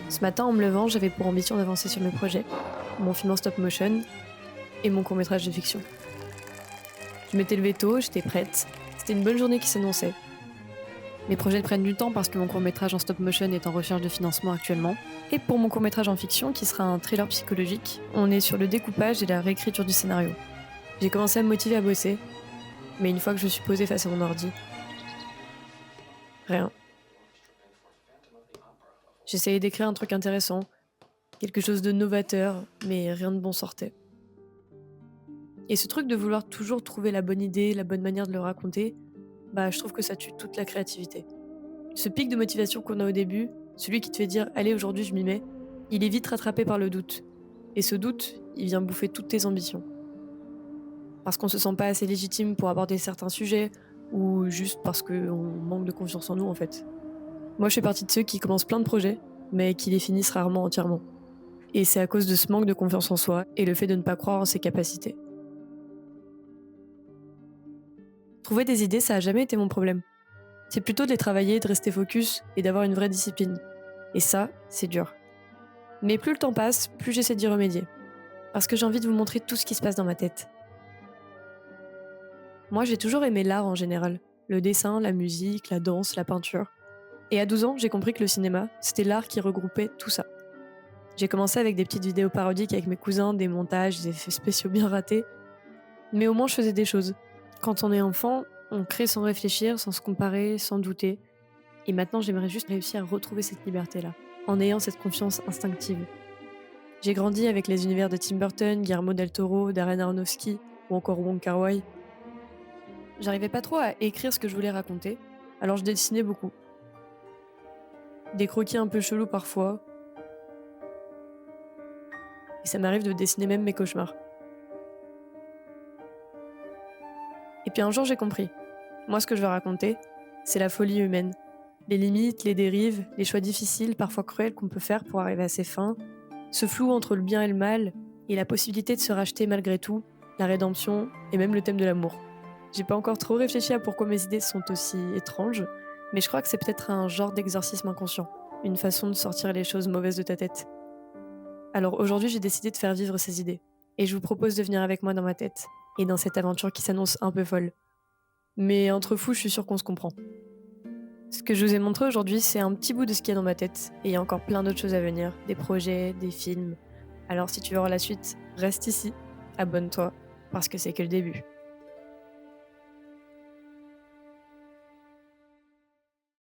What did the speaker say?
Ce matin, en me levant, j'avais pour ambition d'avancer sur mes projets, mon film en stop motion et mon court-métrage de fiction. Je m'étais levée tôt, j'étais prête, c'était une bonne journée qui s'annonçait. Mes projets prennent du temps parce que mon court-métrage en stop motion est en recherche de financement actuellement. Et pour mon court-métrage en fiction, qui sera un thriller psychologique, on est sur le découpage et la réécriture du scénario. J'ai commencé à me motiver à bosser, mais une fois que je suis posée face à mon ordi, rien. J'essayais d'écrire un truc intéressant, quelque chose de novateur, mais rien de bon sortait. Et ce truc de vouloir toujours trouver la bonne idée, la bonne manière de le raconter, je trouve que ça tue toute la créativité. Ce pic de motivation qu'on a au début, celui qui te fait dire «Allez, aujourd'hui, je m'y mets», il est vite rattrapé par le doute. Et ce doute, il vient bouffer toutes tes ambitions. Parce qu'on se sent pas assez légitime pour aborder certains sujets, ou juste parce qu'on manque de confiance en nous, en fait. Moi, je fais partie de ceux qui commencent plein de projets, mais qui les finissent rarement entièrement. Et c'est à cause de ce manque de confiance en soi et le fait de ne pas croire en ses capacités. Trouver des idées, ça a jamais été mon problème. C'est plutôt de les travailler, de rester focus et d'avoir une vraie discipline. Et ça, c'est dur. Mais plus le temps passe, plus j'essaie d'y remédier. Parce que j'ai envie de vous montrer tout ce qui se passe dans ma tête. Moi, j'ai toujours aimé l'art en général. Le dessin, la musique, la danse, la peinture. Et à 12 ans, j'ai compris que le cinéma, c'était l'art qui regroupait tout ça. J'ai commencé avec des petites vidéos parodiques avec mes cousins, des montages, des effets spéciaux bien ratés. Mais au moins, je faisais des choses. Quand on est enfant, on crée sans réfléchir, sans se comparer, sans douter. Et maintenant, j'aimerais juste réussir à retrouver cette liberté-là, en ayant cette confiance instinctive. J'ai grandi avec les univers de Tim Burton, Guillermo del Toro, Darren Aronofsky ou encore Wong Kar-wai. J'arrivais pas trop à écrire ce que je voulais raconter, alors je dessinais beaucoup. Des croquis un peu chelous parfois, et ça m'arrive de dessiner même mes cauchemars. Et puis un jour j'ai compris. Moi ce que je veux raconter, c'est la folie humaine. Les limites, les dérives, les choix difficiles, parfois cruels qu'on peut faire pour arriver à ses fins, ce flou entre le bien et le mal, et la possibilité de se racheter malgré tout, la rédemption et même le thème de l'amour. J'ai pas encore trop réfléchi à pourquoi mes idées sont aussi étranges, mais je crois que c'est peut-être un genre d'exorcisme inconscient, une façon de sortir les choses mauvaises de ta tête. Alors aujourd'hui, j'ai décidé de faire vivre ces idées, et je vous propose de venir avec moi dans ma tête, et dans cette aventure qui s'annonce un peu folle. Mais entre fous, je suis sûre qu'on se comprend. Ce que je vous ai montré aujourd'hui, c'est un petit bout de ce qu'il y a dans ma tête, et il y a encore plein d'autres choses à venir, des projets, des films. Alors si tu veux voir la suite, reste ici, abonne-toi, parce que c'est que le début.